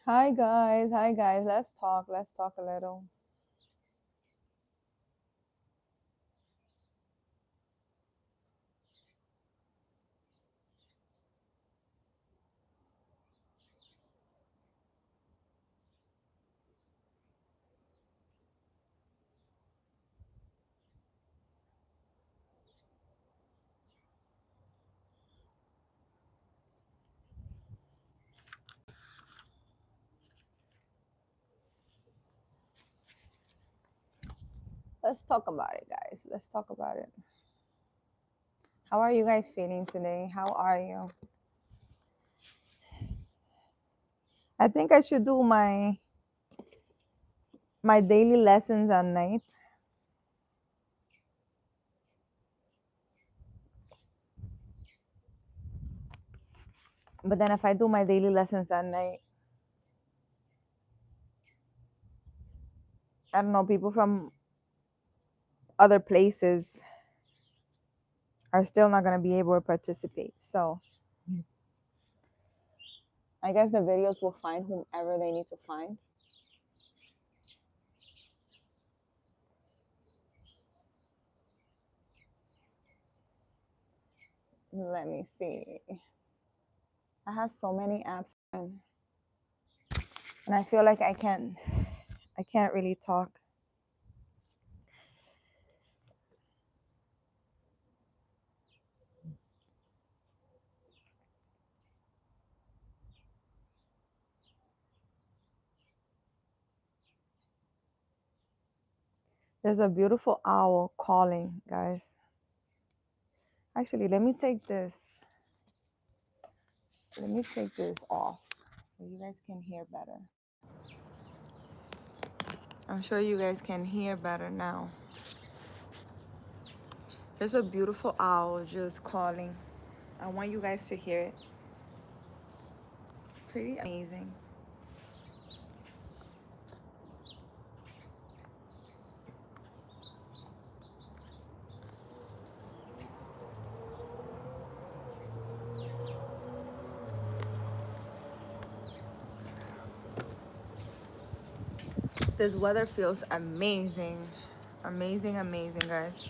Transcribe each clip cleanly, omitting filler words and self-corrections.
Hi guys, hi guys. Let's talk a little. Let's talk about it, guys. Let's talk about it. How are you guys feeling today? How are you? I think I should do my daily lessons at night. But then if I do my daily lessons at night, I don't know, people from other places are still not going to be able to participate. So I guess the videos will find whomever they need to find. Let me see. I have so many apps and I feel like I can't really talk. There's a beautiful owl calling, guys. Actually, let me take this. Let me take this off so you guys can hear better. I'm sure you guys can hear better now. There's a beautiful owl just calling. I want you guys to hear it. Pretty amazing. This weather feels amazing. Amazing, amazing, guys.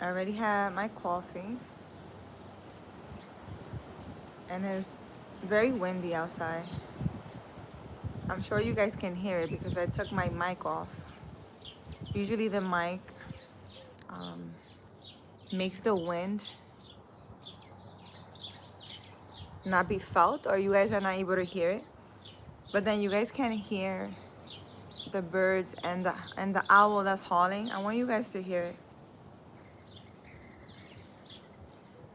I already had my coffee. And it's very windy outside. I'm sure you guys can hear it because I took my mic off. Usually the mic makes the wind not be felt, or you guys are not able to hear it. But then you guys can hear the birds and the owl that's hauling. I want you guys to hear it.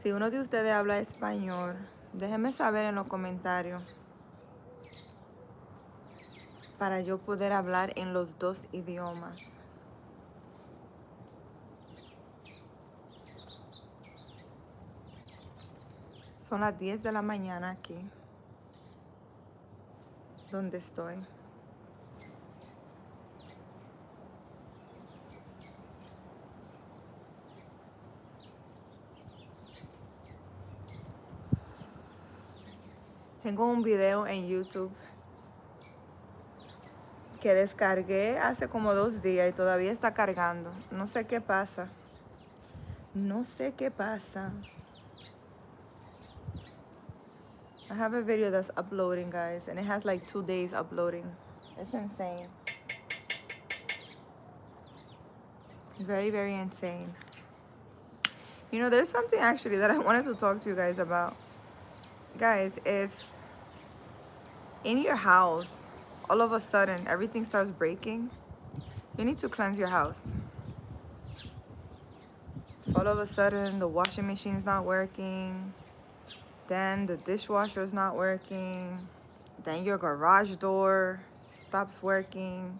Si uno de ustedes habla español, déjenme saber en los comentarios para yo poder hablar en los dos idiomas. Son las 10 de la mañana aquí, donde estoy. Tengo un video en YouTube que descargué hace como 2 días y todavía está cargando. No sé qué pasa. No sé qué pasa. I have a video that's uploading, guys, and it has like 2 days uploading. It's insane. Very, very insane. You know, there's something actually that I wanted to talk to you guys about. Guys, if in your house, all of a sudden, everything starts breaking, you need to cleanse your house. If all of a sudden, the washing machine's not working, then the dishwasher's not working, then your garage door stops working,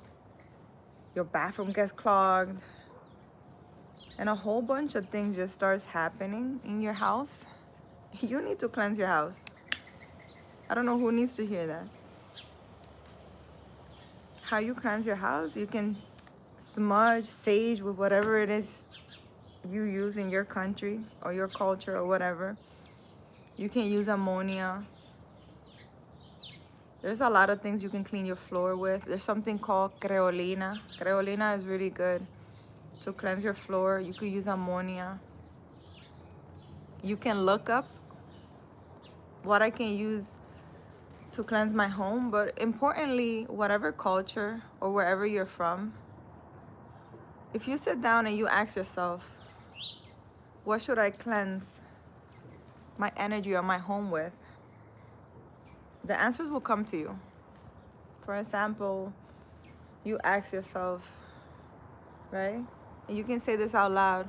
your bathroom gets clogged, and a whole bunch of things just starts happening in your house, you need to cleanse your house. I don't know who needs to hear that. How you cleanse your house? You can smudge sage with whatever it is you use in your country or your culture or whatever. You can use ammonia. There's a lot of things you can clean your floor with. There's something called creolina. Creolina is really good to cleanse your floor. You could use ammonia. You can look up what I can use to cleanse my home, but importantly, whatever culture or wherever you're from, if you sit down and you ask yourself, what should I cleanse my energy or my home with? The answers will come to you. For example, you ask yourself, right? And you can say this out loud.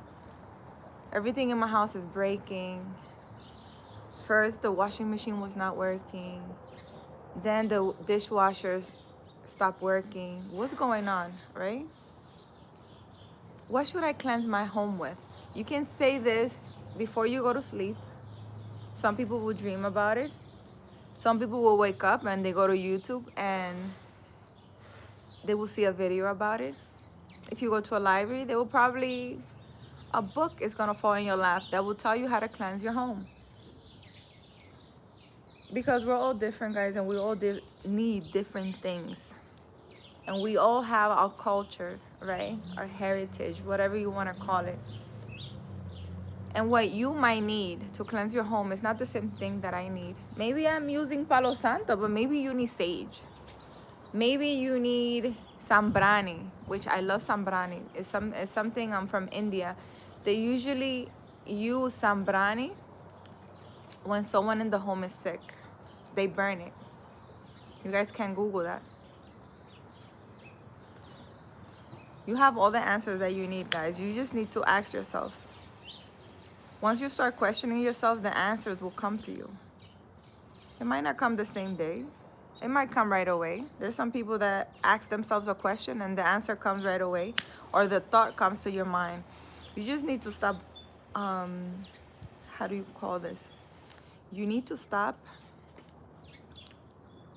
Everything in my house is breaking. First, the washing machine was not working. Then the dishwashers stopped working. What's going on, right? What should I cleanse my home with? You can say this before you go to sleep. Some people will dream about it. Some people will wake up and they go to YouTube and they will see a video about it. If you go to a library, they will probably, a book is gonna fall in your lap that will tell you how to cleanse your home. Because we're all different, guys, and we all need different things. And we all have our culture, right? Our heritage, whatever you wanna call it. And what you might need to cleanse your home is not the same thing that I need. Maybe I'm using Palo Santo, but maybe you need sage. Maybe you need Sambrani, which I love Sambrani. It's something I'm from India. They usually use Sambrani when someone in the home is sick. They burn it. You guys can Google that. You have all the answers that you need, guys. You just need to ask yourself. Once you start questioning yourself, the answers will come to you. It might not come the same day. It might come right away. There's some people that ask themselves a question and the answer comes right away, or the thought comes to your mind. You just need to stop, how do you call this? You need to stop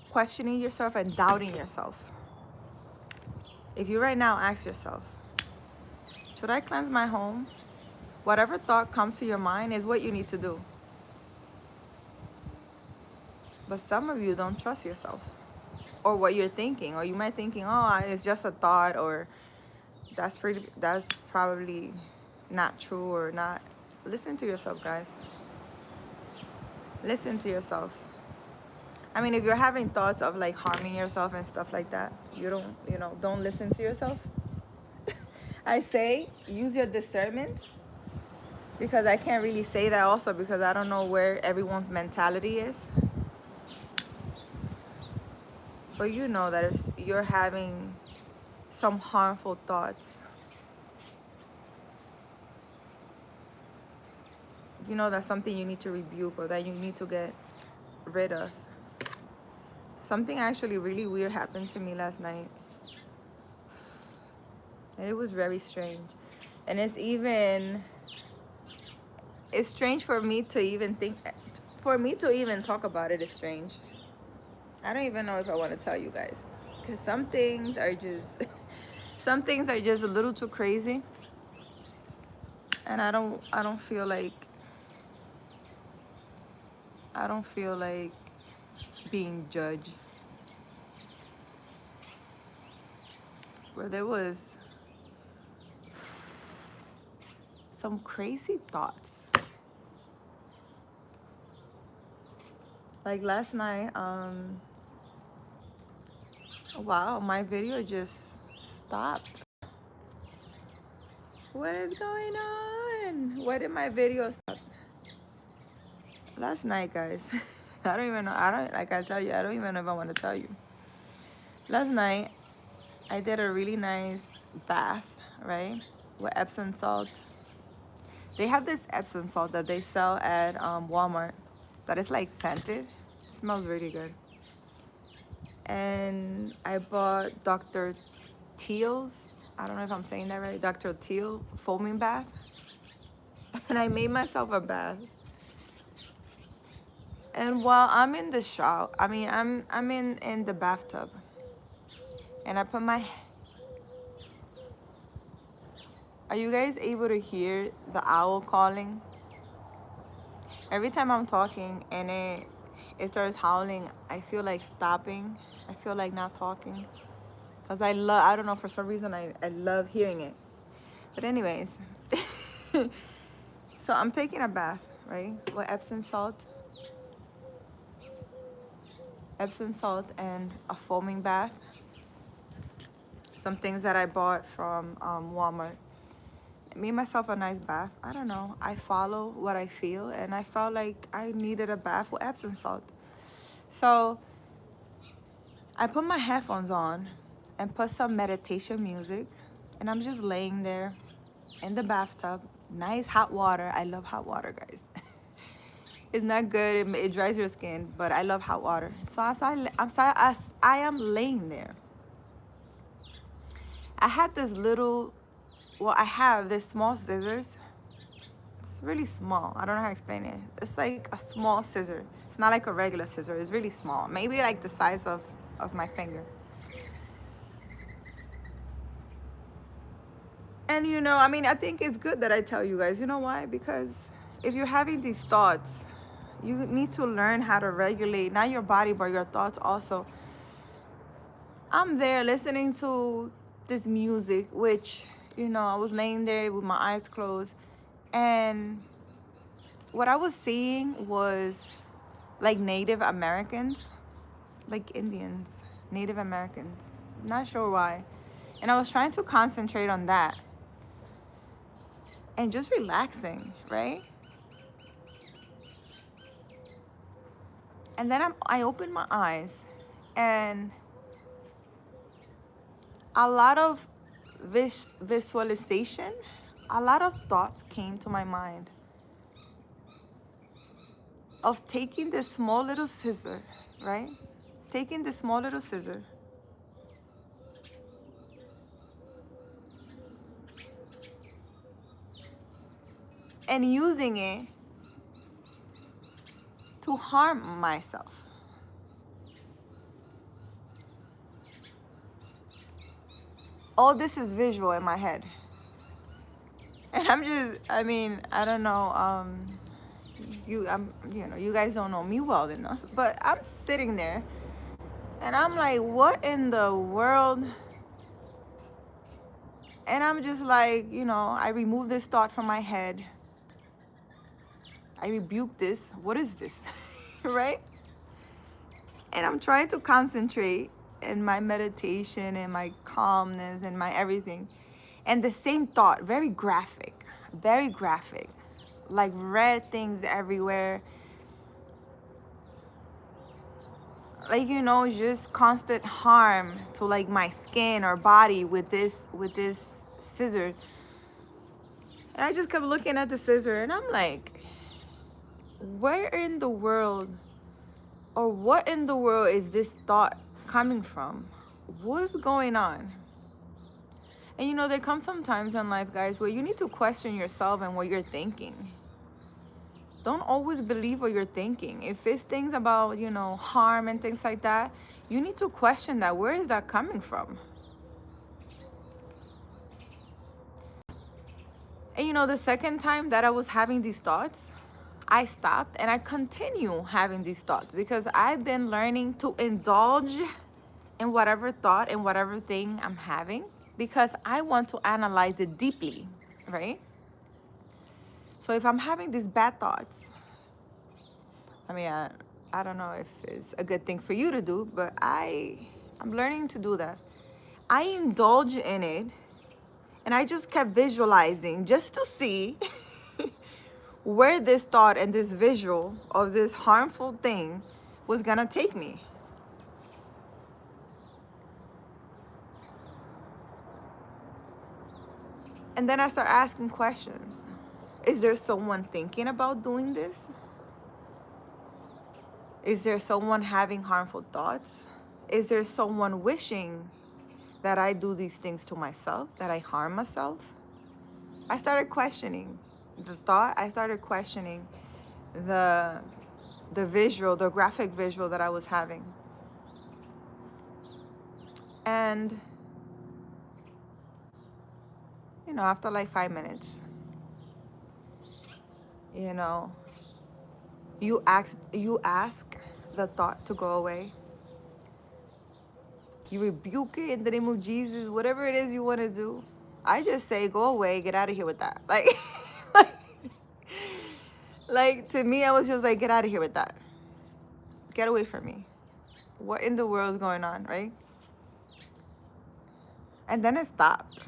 questioning yourself and doubting yourself. If you right now ask yourself, should I cleanse my home? Whatever thought comes to your mind is what you need to do. But some of you don't trust yourself or what you're thinking, or you might thinking, oh, it's just a thought, or that's probably not true or not. Listen to yourself, guys. Listen to yourself. I mean, if you're having thoughts of like harming yourself and stuff like that, don't listen to yourself. I say use your discernment, because I can't really say that also because I don't know where everyone's mentality is. But you know that if you're having some harmful thoughts, you know that's something you need to rebuke or that you need to get rid of. Something actually really weird happened to me last night. And it was very strange. And it's strange for me to even talk about it. Is strange. I don't even know if I want to tell you guys, because some things are just a little too crazy, and I don't feel like being judged. Where there was some crazy thoughts. Like last night, wow, my video just stopped. What is going on? Why did my video stop? Last night, guys. I don't even know. I don't even know if I want to tell you. Last night, I did a really nice bath, right? With Epsom salt. They have this Epsom salt that they sell at Walmart that is like scented. It smells really good. And I bought Dr. Teal's, I don't know if I'm saying that right, Dr. Teal foaming bath. And I made myself a bath. And while I'm in the shower, I'm in the bathtub. And I put my... Are you guys able to hear the owl calling? Every time I'm talking and it starts howling, I feel like stopping. I feel like not talking. Because I don't know, for some reason, I love hearing it. But anyways, so I'm taking a bath, right? With Epsom salt. Epsom salt and a foaming bath. Some things that I bought from Walmart. I made myself a nice bath. I don't know. I follow what I feel, and I felt like I needed a bath with Epsom salt. So I put my headphones on and put some meditation music, and I'm just laying there in the bathtub. Nice hot water. I love hot water, guys. It's not good. It dries your skin, but I love hot water. So as I am laying there, I had this little, well, I have this small scissors. It's really small. I don't know how to explain it. It's like a small scissor. It's not like a regular scissor. It's really small. Maybe like the size of my finger. And I mean, I think it's good that I tell you guys. You know why? Because if you're having these thoughts, you need to learn how to regulate, not your body, but your thoughts also. I'm there listening to this music, which, I was laying there with my eyes closed. And what I was seeing was like Native Americans, like Indians, Native Americans. Not sure why. And I was trying to concentrate on that and just relaxing, right? And then I opened my eyes, and a lot of visualization, a lot of thoughts came to my mind of taking this small little scissor, right? Taking this small little scissor and using it to harm myself. All this is visual in my head. And I don't know, you guys don't know me well enough, but I'm sitting there and I'm like, what in the world? And I'm just like, I remove this thought from my head. I rebuke this. What is this? Right? And I'm trying to concentrate in my meditation and my calmness and my everything. And the same thought, very graphic, like red things everywhere. Like, just constant harm to like my skin or body with this scissor. And I just kept looking at the scissor and I'm like, where in the world, or what in the world is this thought coming from? What's going on? And there comes some times in life, guys, where you need to question yourself and what you're thinking. Don't always believe what you're thinking. If it's things about, harm and things like that, you need to question that. Where is that coming from? And the second time that I was having these thoughts, I stopped and I continue having these thoughts because I've been learning to indulge in whatever thought and whatever thing I'm having because I want to analyze it deeply, right? So if I'm having these bad thoughts, I don't know if it's a good thing for you to do, but I'm learning to do that. I indulge in it and I just kept visualizing just to see where this thought and this visual of this harmful thing was gonna take me. And then I start asking questions. Is there someone thinking about doing this? Is there someone having harmful thoughts? Is there someone wishing that I do these things to myself, that I harm myself? I started questioning the thought. I started questioning the visual, the graphic visual that I was having. And, after like 5 minutes, you ask the thought to go away. You rebuke it in the name of Jesus, whatever it is you want to do. I just say, go away, get out of here with that. Like, like, like to me, I was just like, get out of here with that. Get away from me. What in the world is going on, right? And then it stopped.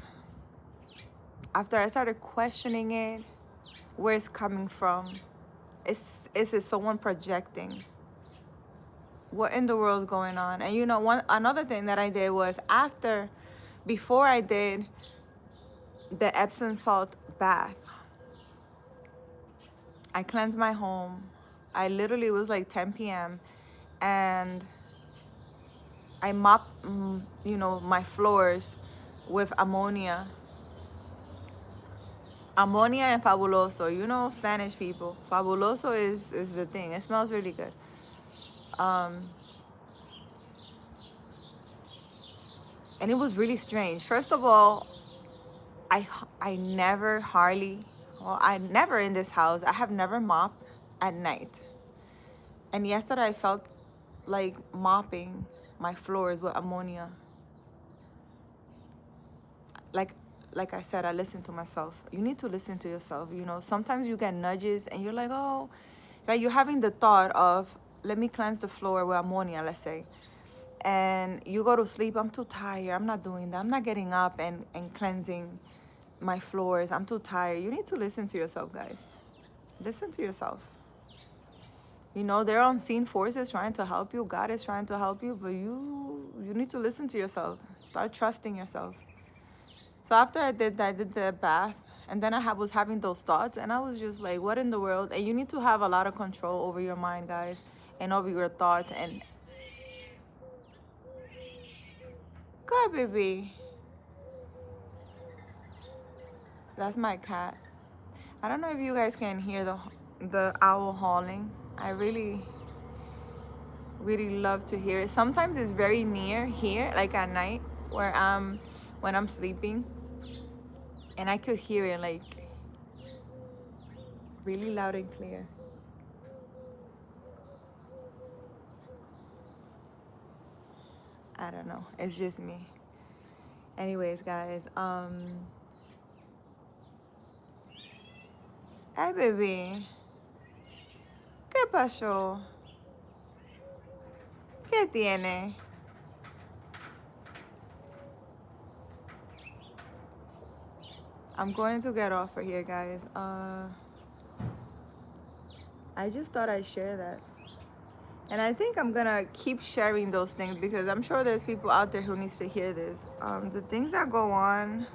After I started questioning it, where it's coming from, is it someone projecting? What in the world is going on? And you know, another thing that I did was before I did the Epsom salt bath, I cleansed my home. I literally, it was like 10 p.m. and I mopped, my floors with ammonia and fabuloso. You know, Spanish people, fabuloso is the thing. It smells really good. And it was really strange. First of all, I never I never in this house, I have never mopped at night. And yesterday I felt like mopping my floors with ammonia. Like like I said, I listen to myself. You need to listen to yourself. You know, sometimes you get nudges and you're like, oh, like you're having the thought of, let me cleanse the floor with ammonia, let's say. And you go to sleep, I'm too tired. I'm not doing that. I'm not getting up and cleansing my floors. I'm too tired. You need to listen to yourself, guys. Listen to yourself. You know, there are unseen forces trying to help you. God is trying to help you, but you need to listen to yourself. Start trusting yourself. So after I did that, I did the bath, and then I was having those thoughts, and I was just like, what in the world? And you need to have a lot of control over your mind, guys, and over your thoughts. And God, baby, that's my cat. I don't know if you guys can hear the owl howling. I really, really love to hear it. Sometimes it's very near here, like at night, when I'm sleeping, and I could hear it like really loud and clear. I don't know. It's just me. Anyways, guys, hey baby, ¿qué pasó? ¿Qué tiene? I'm going to get off of here, guys. I just thought I'd share that. And I think I'm gonna keep sharing those things because I'm sure there's people out there who needs to hear this. The things that go on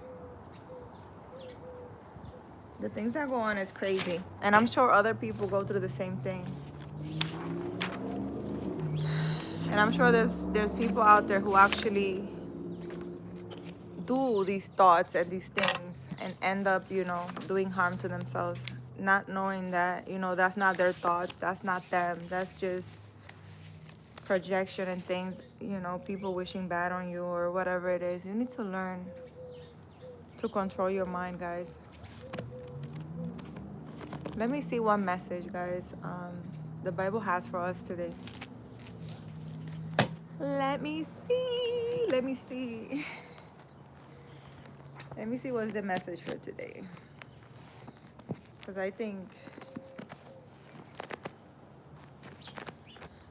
is crazy. And I'm sure other people go through the same thing. And I'm sure there's people out there who actually do these thoughts and these things and end up, doing harm to themselves, not knowing that, that's not their thoughts, that's not them, that's just projection and things, people wishing bad on you or whatever it is. You need to learn to control your mind, guys. Let me see what message, guys, the Bible has for us today. Let me see. Let me see what's the message for today. Because I think,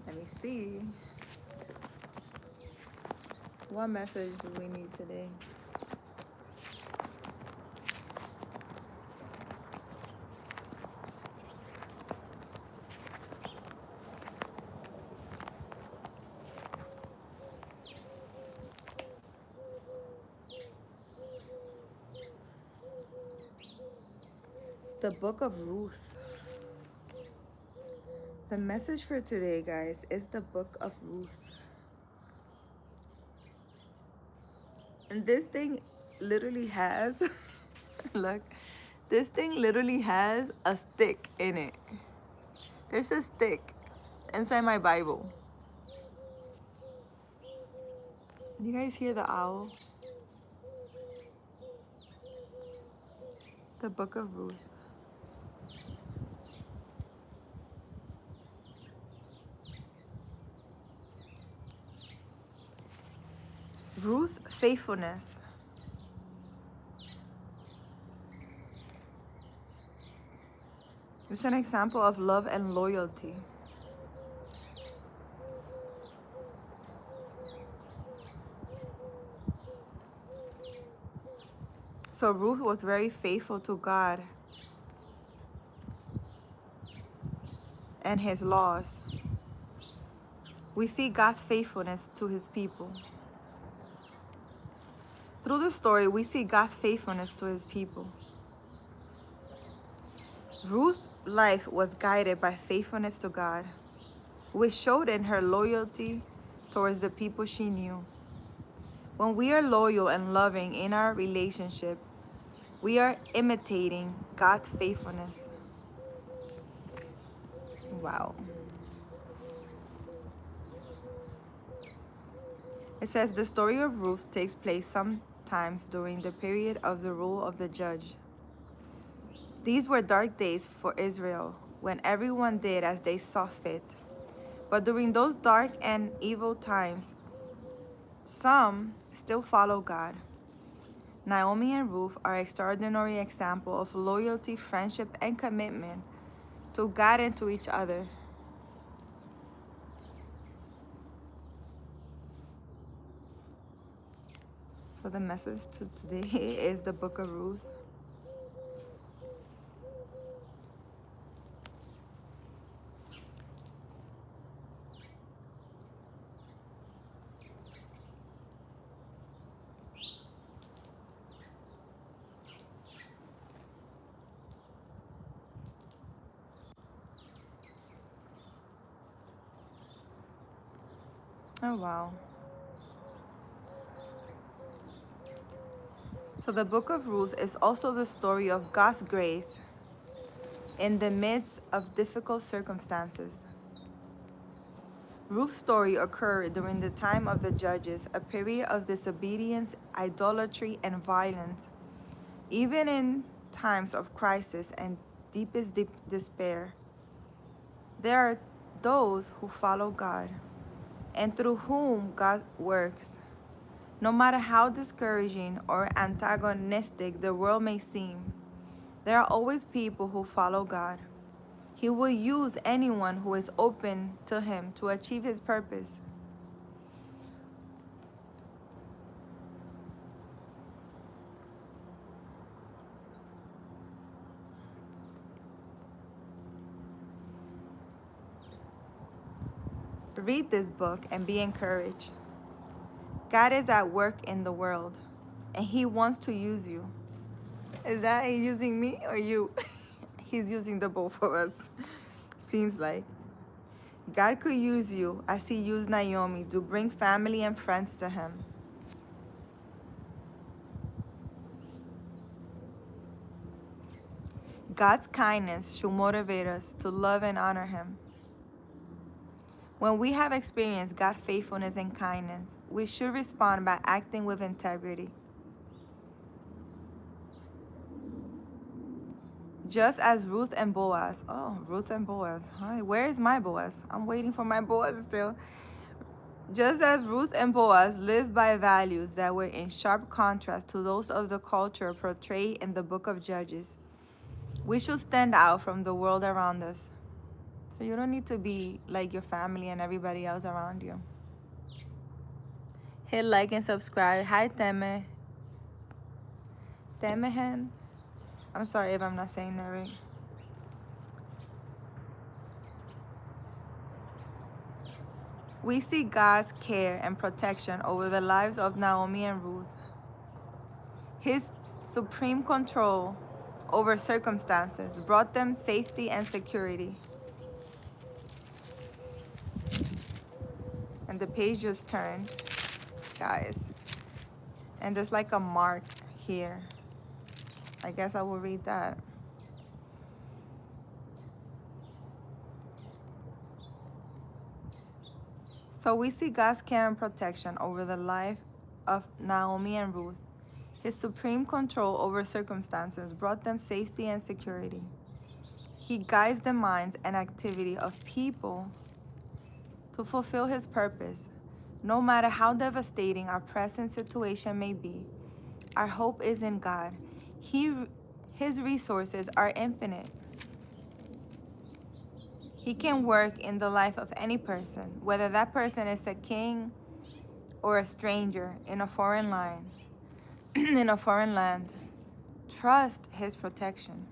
let me see. What message do we need today? The Book of Ruth. The message for today, guys, is the Book of Ruth. And this thing literally has, look, this thing literally has a stick in it. There's a stick inside my Bible. You guys hear the owl? The Book of Ruth. faithfulness. It's an example of love and loyalty. So Ruth was very faithful to God and his laws. We see God's faithfulness to his people. Through the story, we see God's faithfulness to his people. Ruth's life was guided by faithfulness to God, which showed in her loyalty towards the people she knew. When we are loyal and loving in our relationship, we are imitating God's faithfulness. Wow. It says the story of Ruth takes place sometimes during the period of the rule of the judge. These were dark days for Israel, when everyone did as they saw fit. But during those dark and evil times, some still follow God. Naomi and Ruth are an extraordinary example of loyalty, friendship, and commitment to God and to each other. So the message to today is the Book of Ruth. Oh, wow. So the Book of Ruth is also the story of God's grace in the midst of difficult circumstances. Ruth's story occurred during the time of the judges, a period of disobedience, idolatry, and violence. Even in times of crisis and deepest despair, there are those who follow God and through whom God works. No matter how discouraging or antagonistic the world may seem, there are always people who follow God. He will use anyone who is open to him to achieve his purpose. Read this book and be encouraged. God is at work in the world, and he wants to use you. Is that he using me or you? He's using the both of us. Seems like. God could use you as he used Naomi to bring family and friends to him. God's kindness should motivate us to love and honor him. When we have experienced God's faithfulness and kindness, we should respond by acting with integrity. Just as Ruth and Boaz. Oh, Ruth and Boaz. Hi, where is my Boaz? I'm waiting for my Boaz still. Just as Ruth and Boaz lived by values that were in sharp contrast to those of the culture portrayed in the Book of Judges, we should stand out from the world around us. So you don't need to be like your family and everybody else around you. Hit like and subscribe. Hi, Teme. Temehen. I'm sorry if I'm not saying that right. We see God's care and protection over the lives of Naomi and Ruth. His supreme control over circumstances brought them safety and security. And the page just turned, guys. And there's like a mark here. I guess I will read that. So we see God's care and protection over the life of Naomi and Ruth. His supreme control over circumstances brought them safety and security. He guides the minds and activity of people to fulfill his purpose, No matter how devastating our present situation may be, our hope is in God. His resources are infinite. He can work in the life of any person, whether that person is a king or a stranger in a foreign land. In a foreign land. Trust his protection.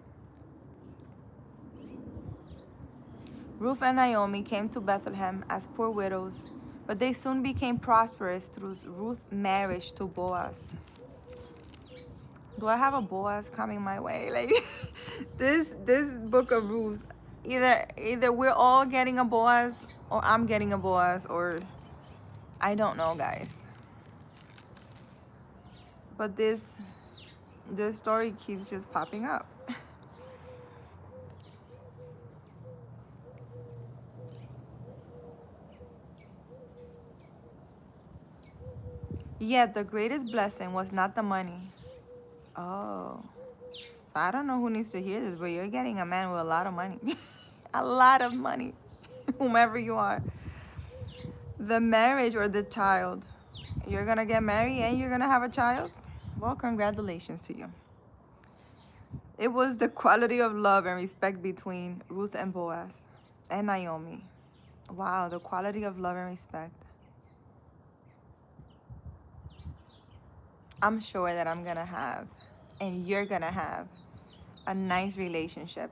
Ruth and Naomi came to Bethlehem as poor widows, but they soon became prosperous through Ruth's marriage to Boaz. Do I have a Boaz coming my way? Like this book of Ruth, either we're all getting a Boaz or I'm getting a Boaz, or I don't know, guys. But this story keeps just popping up. Yet the greatest blessing was not the money. Oh. So I don't know who needs to hear this, but you're getting a man with a lot of money. A lot of money. Whomever you are. The marriage or the child. You're going to get married and you're going to have a child? Well, congratulations to you. It was the quality of love and respect between Ruth and Boaz and Naomi. Wow, the quality of love and respect. I'm sure that I'm going to have, and you're going to have, a nice relationship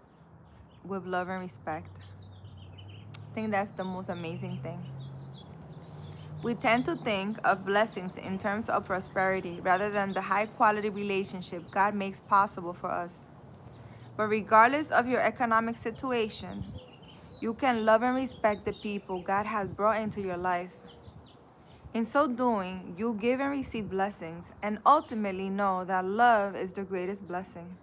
with love and respect. I think that's the most amazing thing. We tend to think of blessings in terms of prosperity rather than the high quality relationship God makes possible for us. But regardless of your economic situation, you can love and respect the people God has brought into your life. In so doing, you give and receive blessings and ultimately know that love is the greatest blessing.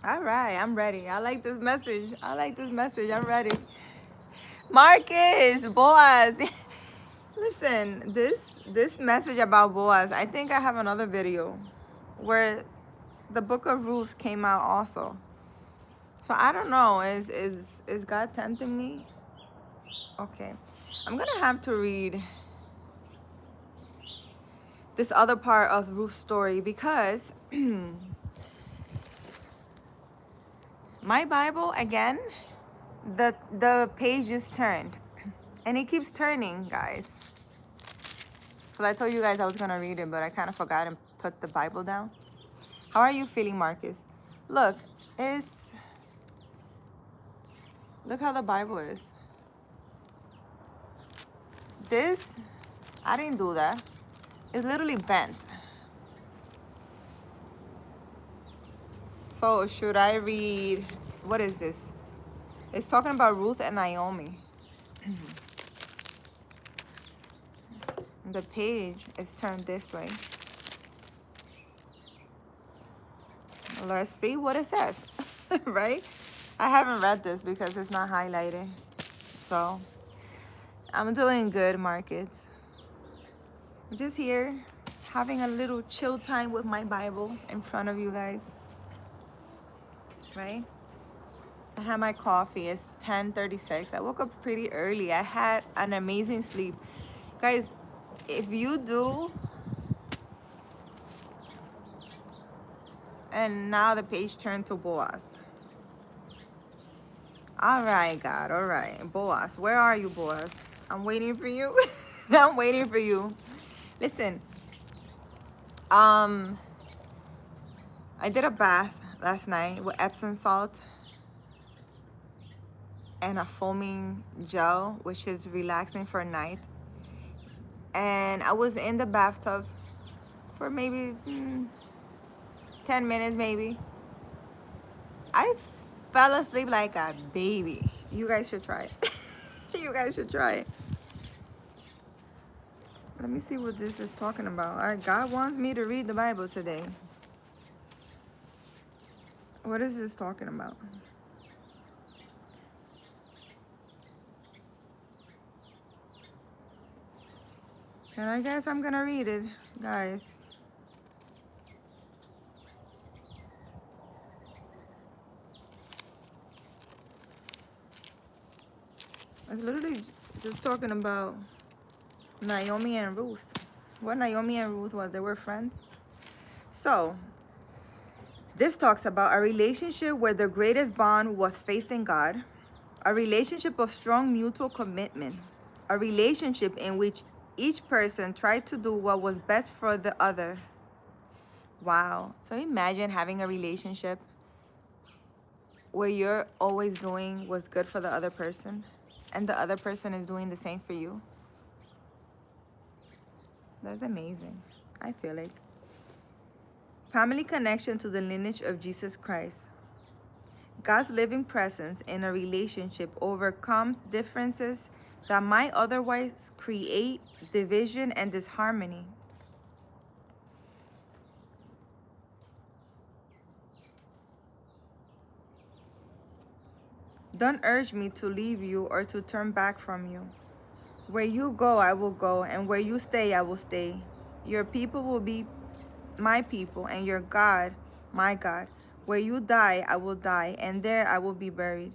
All right, I'm ready. I like this message. I'm ready. Marcus, Boaz. Listen, this message about Boaz, I think I have another video where the Book of Ruth came out also. So I don't know, is God tempting me? Okay. I'm gonna have to read this other part of Ruth's story because my Bible, again, the page just turned. And it keeps turning, guys. Because I told you guys I was going to read it, but I kind of forgot and put the Bible down. How are you feeling, Marcus? Look how the Bible is. This, I didn't do that. It's literally bent. So should I read, what is this? It's talking about Ruth and Naomi. The page is turned this way. Let's see what it says, right? I haven't read this because it's not highlighted. So I'm doing good, Marcus. I'm just here having a little chill time with my Bible in front of you guys, right? I had my coffee. It's 10:36. I woke up pretty early. I had an amazing sleep. Guys, if you do, and now the page turned to Boaz. All right, God. All right. Boaz. Where are you, Boaz? I'm waiting for you. I'm waiting for you. Listen. I did a bath last night with Epsom salt and a foaming gel, which is relaxing for a night. And I was in the bathtub for maybe 10 minutes, maybe. I fell asleep like a baby. You guys should try it. You guys should try it. Let me see what this is talking about. God wants me to read the Bible today. What is this talking about? And I guess I'm gonna read it, guys. It's literally just talking about Naomi and Ruth. Well, Naomi and Ruth, well, they were friends. So, this talks about a relationship where the greatest bond was faith in God, a relationship of strong mutual commitment, a relationship in which each person tried to do what was best for the other. Wow. So imagine having a relationship where you're always doing what's good for the other person and the other person is doing the same for you. That's amazing. I feel like. Family connection to the lineage of Jesus Christ. God's living presence in a relationship overcomes differences that might otherwise create division and disharmony. Don't urge me to leave you or to turn back from you. Where you go, I will go, and where you stay, I will stay. Your people will be my people, and your God, my God. Where you die, I will die, and there I will be buried.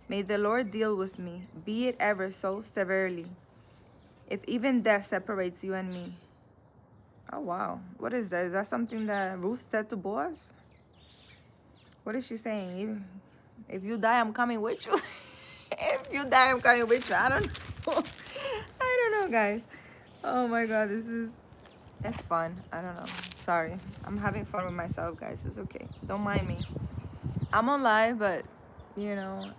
May the Lord deal with me, be it ever so severely, if even death separates you and me. Oh, wow. What is that? Is that something that Ruth said to Boaz? What is she saying? If you die, I'm coming with you. If you die, I'm coming with you. I don't know. I don't know, guys. Oh my God, it's fun. I don't know. Sorry. I'm having fun with myself, guys. It's okay. Don't mind me. I'm on live, but you know,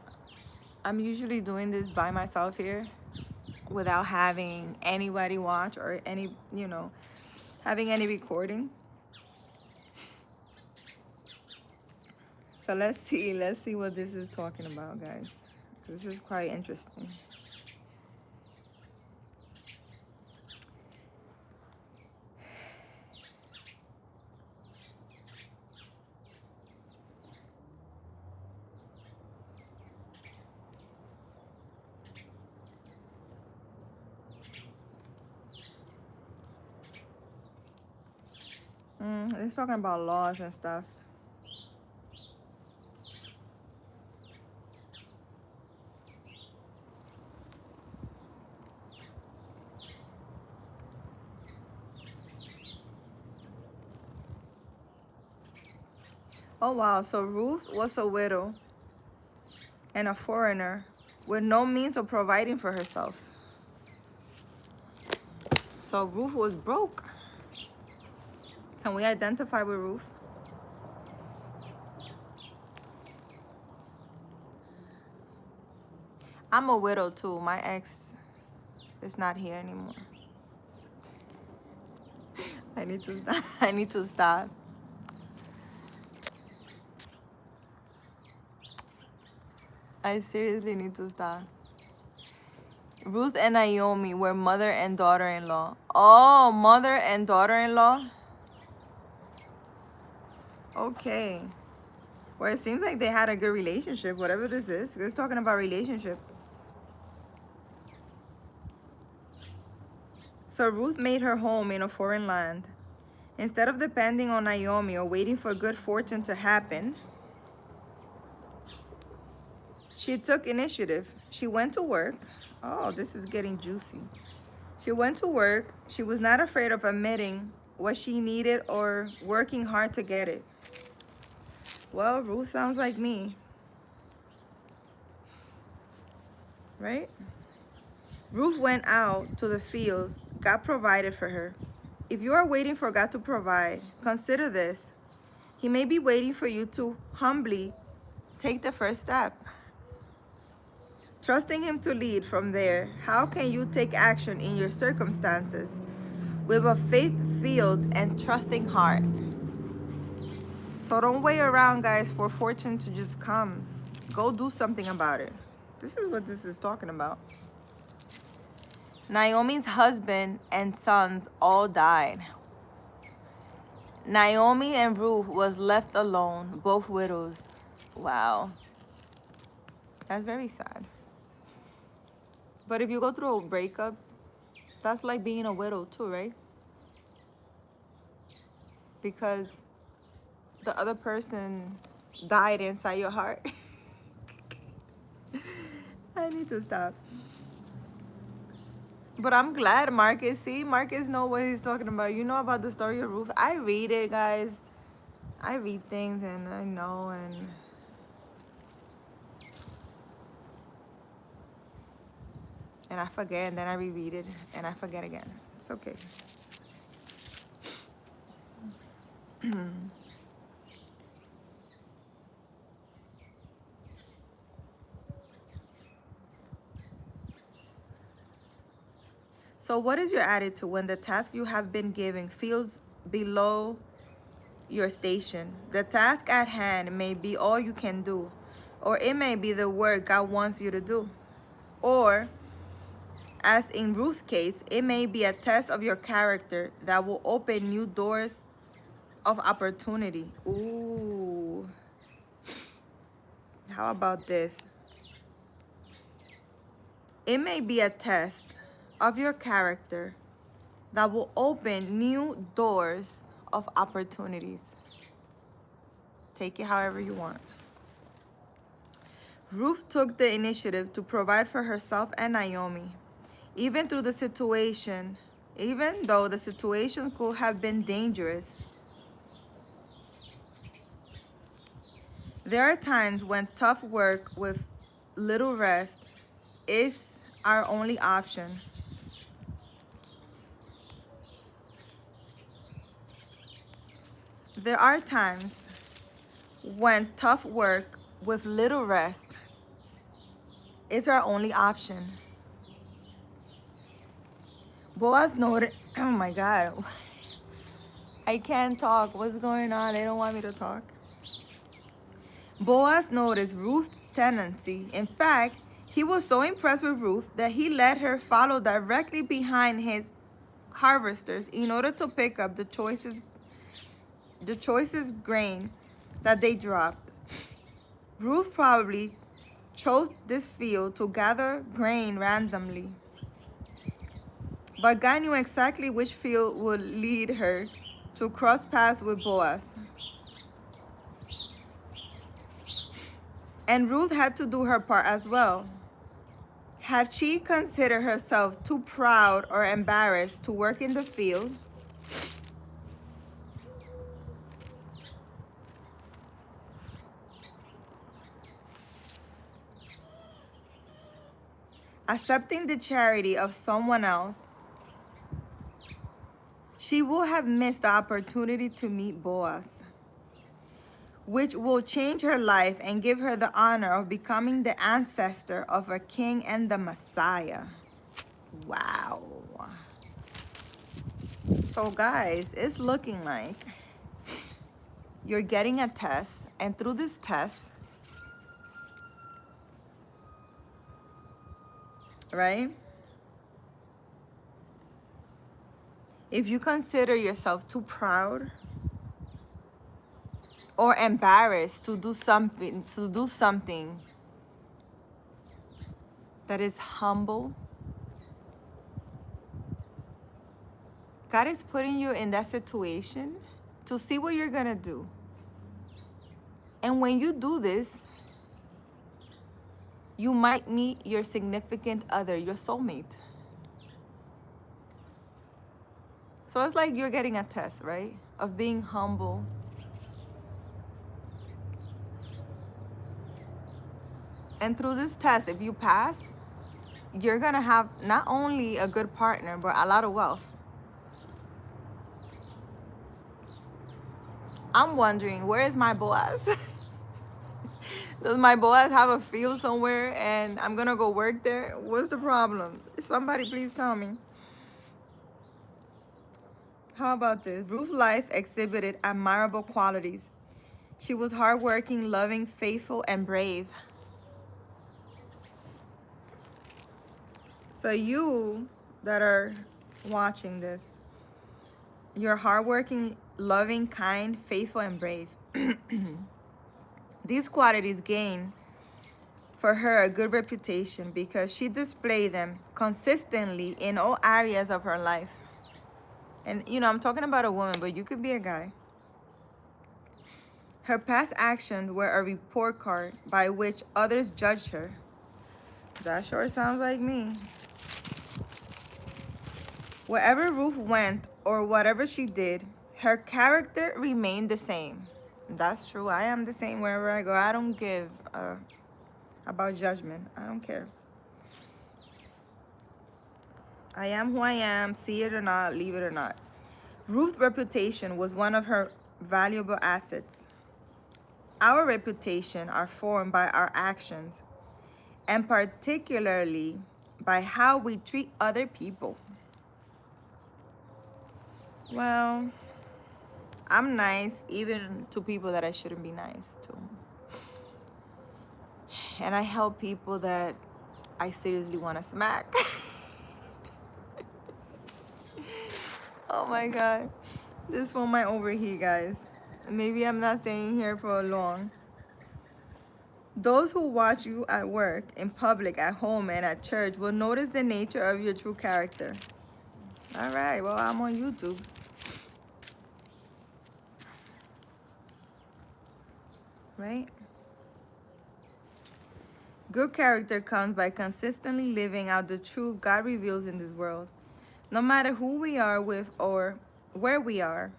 I'm usually doing this by myself here without having anybody watch or having any recording. So let's see what this is talking about, guys. This is quite interesting. It's talking about laws and stuff. Oh wow, so Ruth was a widow and a foreigner with no means of providing for herself. So Ruth was broke. Can we identify with Ruth? I'm a widow too. My ex is not here anymore. I need to stop. I need to stop. I seriously need to stop. Ruth and Naomi were mother and daughter-in-law. Oh, mother and daughter-in-law? Okay. Well, it seems like they had a good relationship, whatever this is. We're talking about relationship. So Ruth made her home in a foreign land. Instead of depending on Naomi or waiting for good fortune to happen, she took initiative. She went to work. Oh, this is getting juicy. She went to work. She was not afraid of admitting what she needed or working hard to get it. Well, Ruth sounds like me, right? Ruth went out to the fields. God provided for her. If you are waiting for God to provide, consider this. He may be waiting for you to humbly take the first step. Trusting Him to lead from there, how can you take action in your circumstances with a faith-filled and trusting heart? So don't wait around, guys, for fortune to just come. Go do something about it. This is what this is talking about. Naomi's husband and sons all died. Naomi and Ruth was left alone, both widows. Wow. That's very sad. But if you go through a breakup, that's like being a widow too, right? Because the other person died inside your heart. I need to stop. But I'm glad Marcus, see, Marcus know what he's talking about. You know about the story of Ruth. I read it, guys. I read things and I know, and I forget, and then I reread it and I forget again. It's okay. So what is your attitude when the task you have been given feels below your station? The task at hand may be all you can do, or it may be the work God wants you to do. Or, as in Ruth's case, it may be a test of your character that will open new doors of opportunity. Ooh, how about this? It may be a test of your character that will open new doors of opportunities. Take it however you want. Ruth took the initiative to provide for herself and Naomi, even though the situation could have been dangerous. There are times when tough work with little rest is our only option. There are times when tough work with little rest is our only option. Boaz noted, oh my God, I can't talk. What's going on? They don't want me to talk. Boaz noticed Ruth's tendency. In fact, he was so impressed with Ruth that he let her follow directly behind his harvesters in order to pick up the choicest grain that they dropped. Ruth probably chose this field to gather grain randomly, but God knew exactly which field would lead her to cross paths with Boaz. And Ruth had to do her part as well. Had she considered herself too proud or embarrassed to work in the field, accepting the charity of someone else, she would have missed the opportunity to meet Boaz, which will change her life and give her the honor of becoming the ancestor of a king and the Messiah. Wow. So guys, it's looking like you're getting a test, and through this test, right? If you consider yourself too proud or embarrassed to do something that is humble, God is putting you in that situation to see what you're gonna do. And when you do this, you might meet your significant other, your soulmate. So it's like you're getting a test, right? Of being humble. And through this test, if you pass, you're gonna have not only a good partner, but a lot of wealth. I'm wondering, where is my Boaz? Does my Boaz have a field somewhere and I'm gonna go work there? What's the problem? Somebody please tell me. How about this? Ruth's life exhibited admirable qualities. She was hardworking, loving, faithful, and brave. So you that are watching this, you're hardworking, loving, kind, faithful, and brave. These qualities gain for her a good reputation because she displayed them consistently in all areas of her life. And you know, I'm talking about a woman, but you could be a guy. Her past actions were a report card by which others judged her. That sure sounds like me. Wherever Ruth went or whatever she did, her character remained the same. That's true. I am the same wherever I go. I don't give about judgment. I don't care. I am who I am, see it or not, leave it or not. Ruth's reputation was one of her valuable assets. Our reputation are formed by our actions, and particularly by how we treat other people. Well, I'm nice even to people that I shouldn't be nice to. And I help people that I seriously want to smack. Oh my God. This phone might overheat, guys. Maybe I'm not staying here for long. Those who watch you at work, in public, at home, and at church will notice the nature of your true character. All right, well, I'm on YouTube. Right? Good character comes by consistently living out the truth God reveals in this world. No matter who we are with or where we are,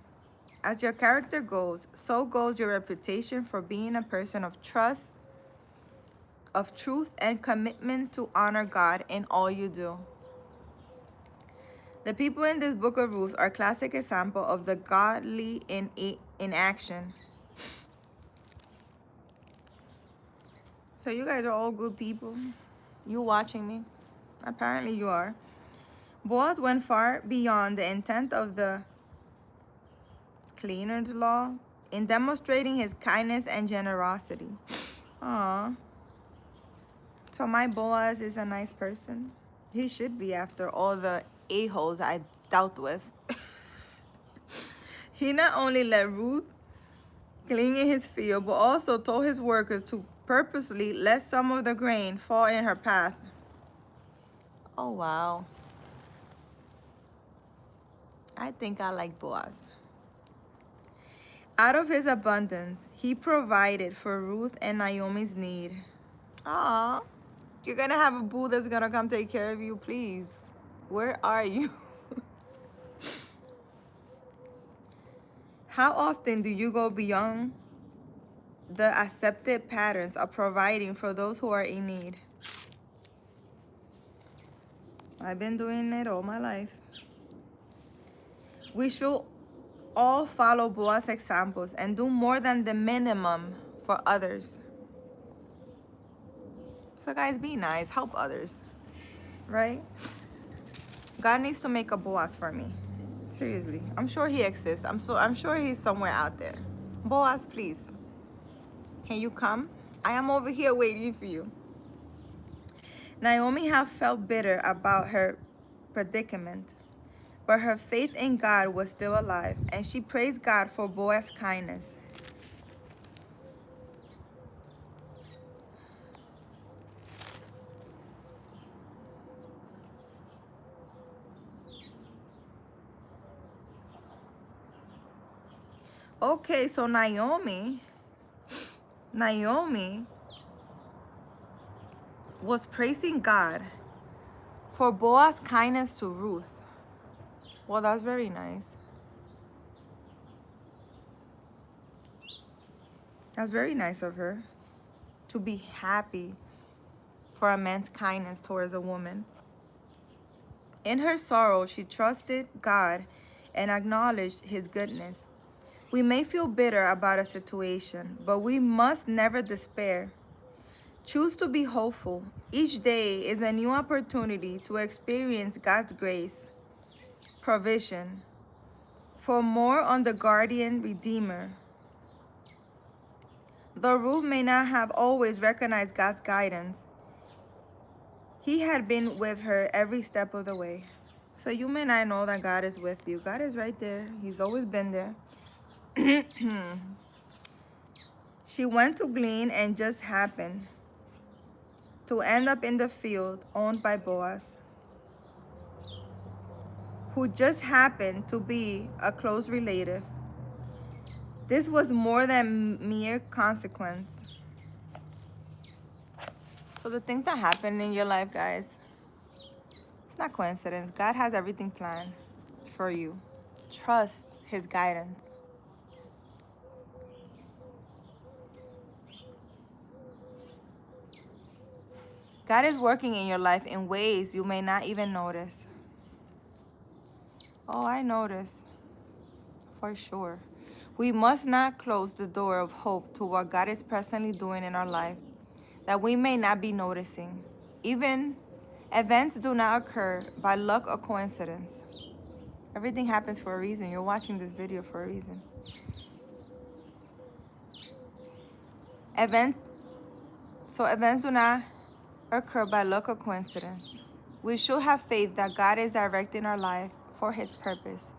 as your character goes, so goes your reputation for being a person of trust, of truth, and commitment to honor God in all you do. The people in this book of Ruth are a classic example of the godly in action. So you guys are all good people. You watching me? Apparently you are. Boaz went far beyond the intent of the cleaner's law in demonstrating his kindness and generosity. Aww. So my Boaz is a nice person. He should be after all the a-holes I dealt with. He not only let Ruth glean in his field, but also told his workers to purposely let some of the grain fall in her path. Oh, wow. I think I like Boaz. Out of his abundance, he provided for Ruth and Naomi's need. Aw, you're gonna have a boo that's gonna come take care of you, please. Where are you? How often do you go beyond the accepted patterns of providing for those who are in need? I've been doing it all my life. We should all follow Boaz's examples and do more than the minimum for others. So guys, be nice, help others, right? God needs to make a Boaz for me. Seriously, I'm sure he exists. I'm sure he's somewhere out there. Boaz, please, can you come? I am over here waiting for you. Naomi had felt bitter about her predicament, but her faith in God was still alive, and she praised God for Boaz's kindness. Okay, so Naomi was praising God for Boaz's kindness to Ruth. Well, that's very nice. That's very nice of her to be happy for a man's kindness towards a woman. In her sorrow, she trusted God and acknowledged his goodness. We may feel bitter about a situation, but we must never despair. Choose to be hopeful. Each day is a new opportunity to experience God's grace, provision. For more on the guardian redeemer, though Ruth may not have always recognized God's guidance, he had been with her every step of the way. So you may not know that God is with you. God is right there. He's always been there. She went to glean and just happened to end up in the field owned by Boaz, who just happened to be a close relative. This was more than mere consequence. So the things that happen in your life, guys, It's not coincidence. God has everything planned for you. Trust his guidance. God is working in your life in ways you may not even notice. Oh, I notice. For sure. We must not close the door of hope to what God is presently doing in our life that we may not be noticing. Even events do not occur by luck or coincidence. Everything happens for a reason. You're watching this video for a reason. Events do not occur by luck or coincidence. We should have faith that God is directing our life for his purpose.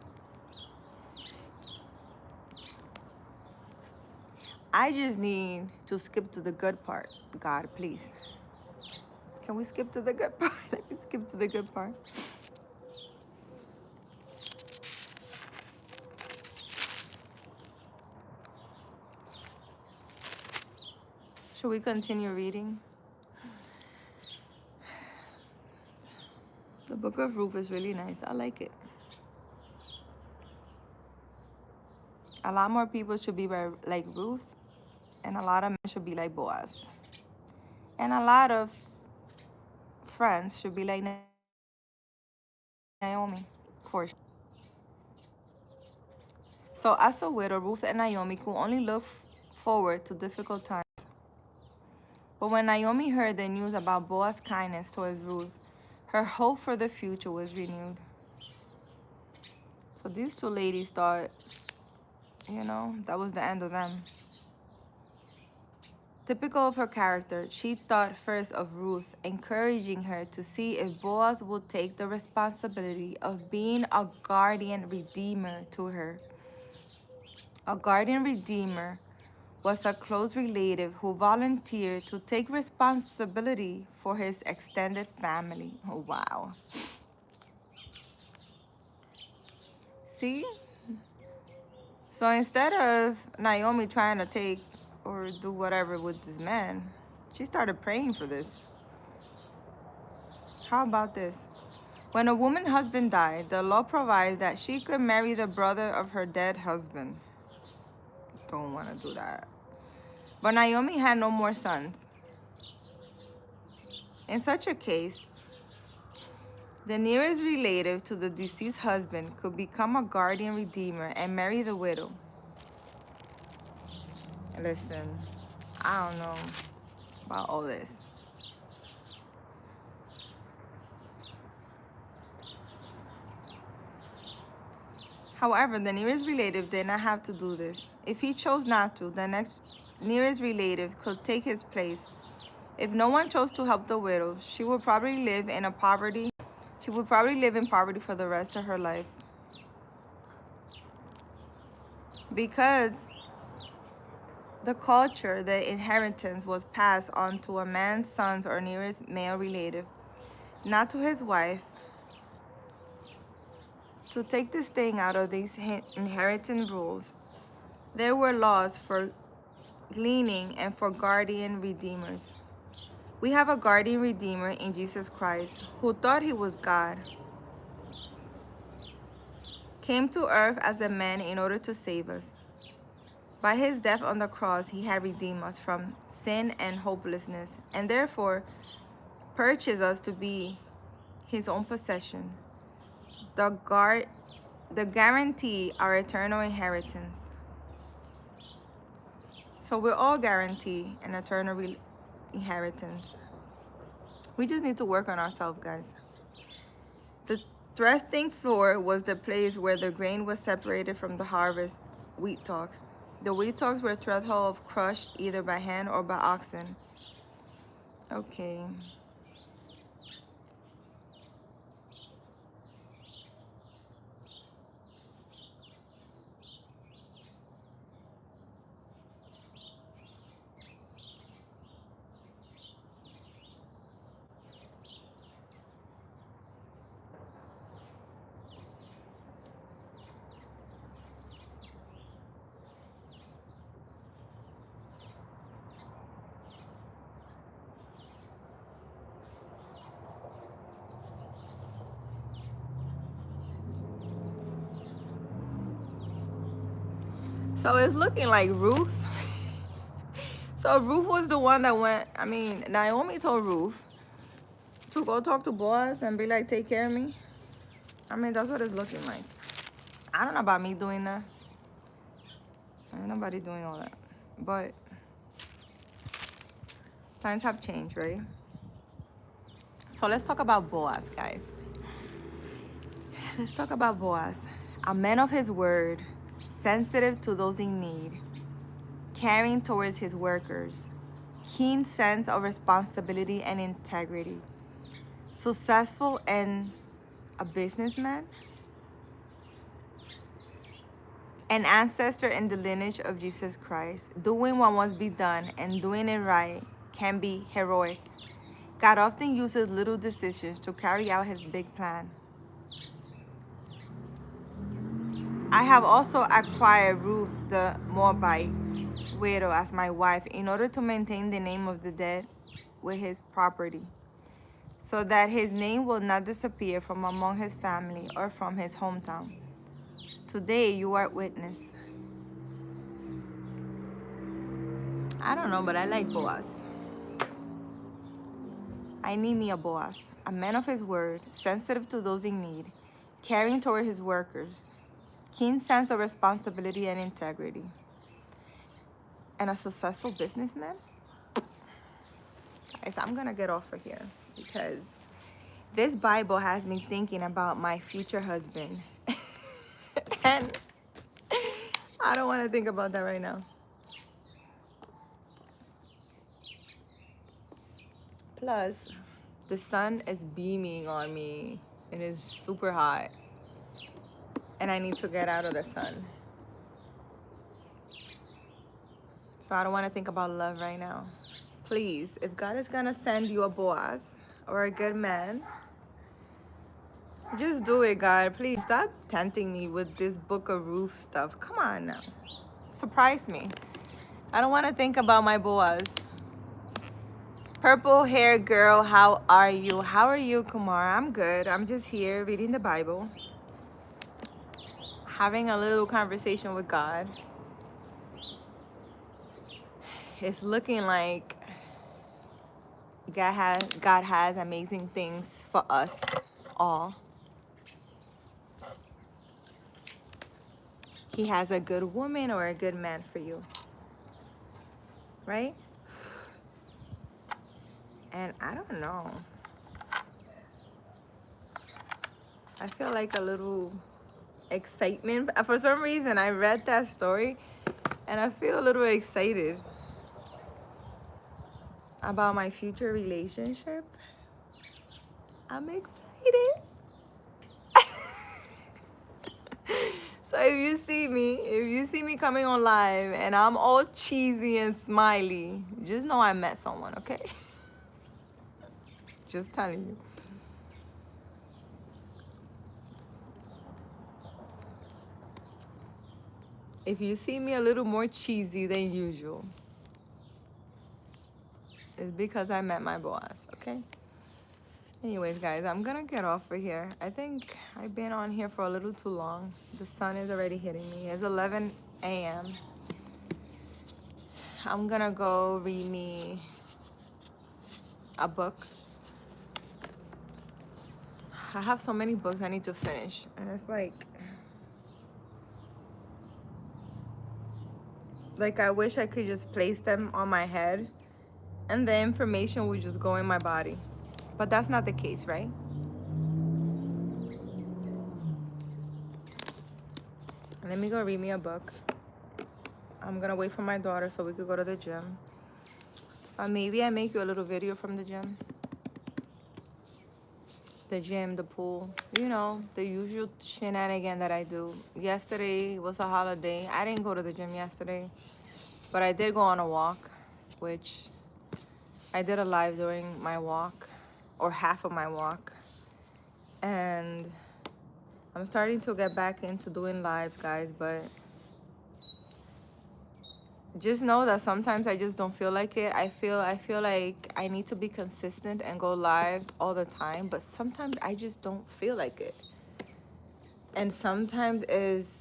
I just need to skip to the good part. God, please. Can we skip to the good part? Let me skip to the good part. Should we continue reading? The Book of Ruth is really nice. I like it. A lot more people should be like Ruth, and a lot of men should be like Boaz. And a lot of friends should be like Naomi, for sure. So as a widow, Ruth and Naomi could only look forward to difficult times. But when Naomi heard the news about Boaz's kindness towards Ruth, her hope for the future was renewed. So these two ladies thought, that was the end of them. Typical of her character, she thought first of Ruth, encouraging her to see if Boaz would take the responsibility of being a guardian redeemer to her. A guardian redeemer was a close relative who volunteered to take responsibility for his extended family. Oh, wow. See? So instead of Naomi trying to take or do whatever with this man, she started praying for this. How about this? When a woman's husband died, the law provides that she could marry the brother of her dead husband. Don't want to do that. But Naomi had no more sons. In such a case, the nearest relative to the deceased husband could become a guardian redeemer and marry the widow. Listen, I don't know about all this. However, the nearest relative did not have to do this. If he chose not to, the next nearest relative could take his place. If no one chose to help the widow, she would probably live in poverty for the rest of her life. Because the culture, the inheritance was passed on to a man's sons or nearest male relative, not to his wife. To take this thing out of these inheritance rules, there were laws for gleaning and for guardian redeemers. We have a guardian redeemer in Jesus Christ, who thought he was God, came to earth as a man in order to save us. By his death on the cross, he had redeemed us from sin and hopelessness, and therefore purchased us to be his own possession. The guarantee our eternal inheritance. So we're all guaranteed an eternal inheritance. We just need to work on ourselves, guys. The threshing floor was the place where the grain was separated from the harvest wheat stalks. The wheat stalks were threshold crushed either by hand or by oxen. Okay. So it's looking like Ruth. So Ruth was the one that went, I mean, Naomi told Ruth to go talk to Boaz and be like, take care of me. I mean, that's what it's looking like. I don't know about me doing that. Ain't nobody doing all that. But times have changed, right? So let's talk about Boaz, guys. Let's talk about Boaz. A man of his word, sensitive to those in need, caring towards his workers, keen sense of responsibility and integrity, successful and a businessman, an ancestor in the lineage of Jesus Christ. Doing what must be done and doing it right can be heroic. God often uses little decisions to carry out his big plan. I have also acquired Ruth the Moabite widow as my wife in order to maintain the name of the dead with his property, so that his name will not disappear from among his family or from his hometown. Today you are witness. I don't know, but I like Boaz. I need me a Boaz, a man of his word, sensitive to those in need, caring toward his workers, keen sense of responsibility and integrity, and a successful businessman. Guys, I'm gonna get off of here because this Bible has me thinking about my future husband. And I don't want to think about that right now. Plus, the sun is beaming on me. It is super hot. And I need to get out of the sun. So I don't want to think about love right now. Please, if God is going to send you a Boaz or a good man, just do it, God. Please stop tempting me with this Book of Ruth stuff. Come on now. Surprise me. I don't want to think about my Boaz. Purple hair girl, how are you? How are you, Kumar? I'm good. I'm just here reading the Bible, having a little conversation with God. It's looking like God has amazing things for us all. He has a good woman or a good man for you, right? And I don't know. I feel like a little excitement. For some reason, I read that story and I feel a little excited about my future relationship. I'm excited. So if you see me coming on live and I'm all cheesy and smiley, just know I met someone, okay? Just telling you. If you see me a little more cheesy than usual, it's because I met my boss, okay? Anyways, guys, I'm gonna get off of here. I think I've been on here for a little too long. The sun is already hitting me. It's 11 a.m. I'm gonna go read me a book. I have so many books I need to finish, and it's like I wish I could just place them on my head and the information would just go in my body. But that's not the case, right? Let me go read me a book. I'm gonna wait for my daughter so we could go to the gym. Maybe I make you a little video from the gym. The gym, the pool, you know, the usual shenanigan that I do. Yesterday was a holiday. I didn't go to the gym yesterday, but I did go on a walk, which I did a live during my walk, or half of my walk. And I'm starting to get back into doing lives, guys, but just know that sometimes I just don't feel like it. I feel like I need to be consistent and go live all the time, but sometimes I just don't feel like it. And sometimes is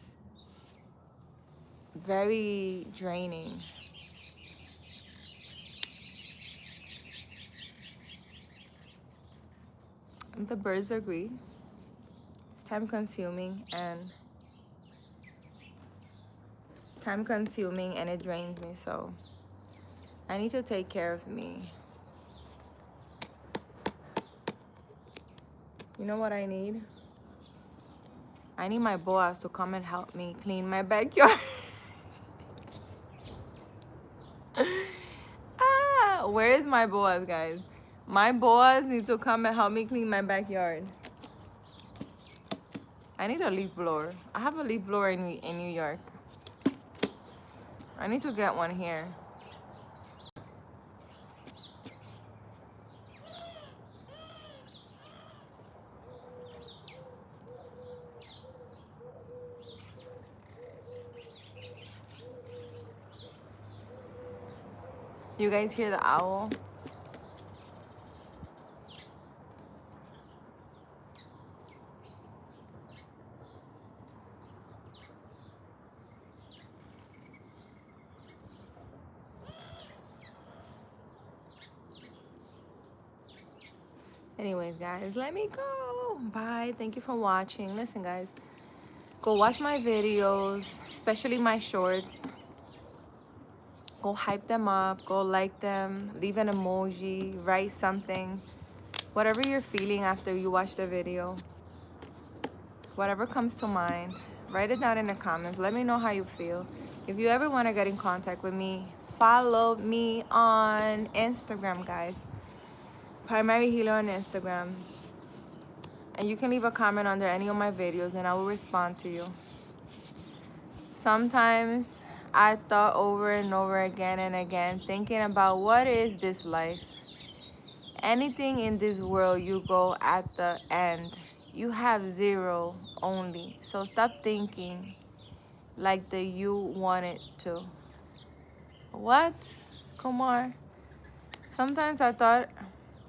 very draining. The birds agree. It's time consuming and it drains me, so I need to take care of me. You know what I need? I need my boas to come and help me clean my backyard. Where is my boas, guys? My boas need to come and help me clean my backyard. I need a leaf blower. I have a leaf blower in New York. I need to get one here. You guys hear the owl? Anyways, guys, let me go. Bye. Thank you for watching. Listen, guys, go watch my videos, especially my shorts. Go hype them up. Go like them. Leave an emoji. Write something. Whatever you're feeling after you watch the video. Whatever comes to mind. Write it down in the comments. Let me know how you feel. If you ever want to get in contact with me, follow me on Instagram, guys. Primary Healer on Instagram. And you can leave a comment under any of my videos and I will respond to you. Sometimes I thought over and over again and again, thinking about what is this life? Anything in this world, you go at the end. You have zero only. So stop thinking like the you want it to. What? Kumar? Sometimes I thought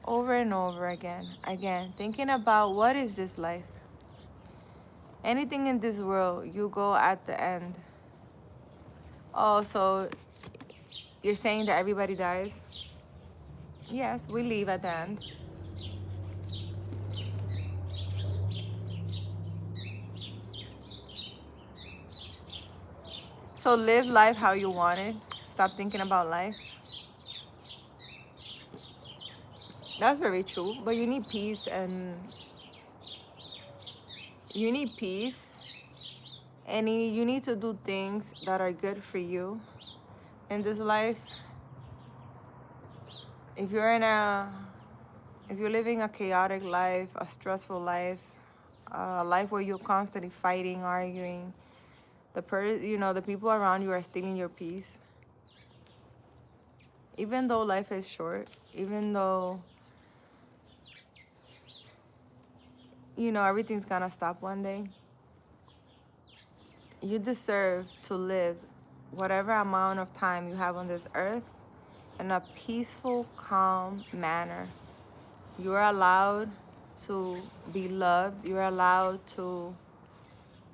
over and over again, thinking about what is this life? Anything in this world, you go at the end. Oh, so you're saying that everybody dies? Yes, we leave at the end. So live life how you want it. Stop thinking about life. That's very true. But you need peace and you need to do things that are good for you in this life. If you're living a chaotic life, a stressful life, a life where you're constantly fighting, arguing, the people around you are stealing your peace. Even though life is short, even though everything's gonna stop one day, you deserve to live whatever amount of time you have on this earth in a peaceful, calm manner. You are allowed to be loved. You're allowed to,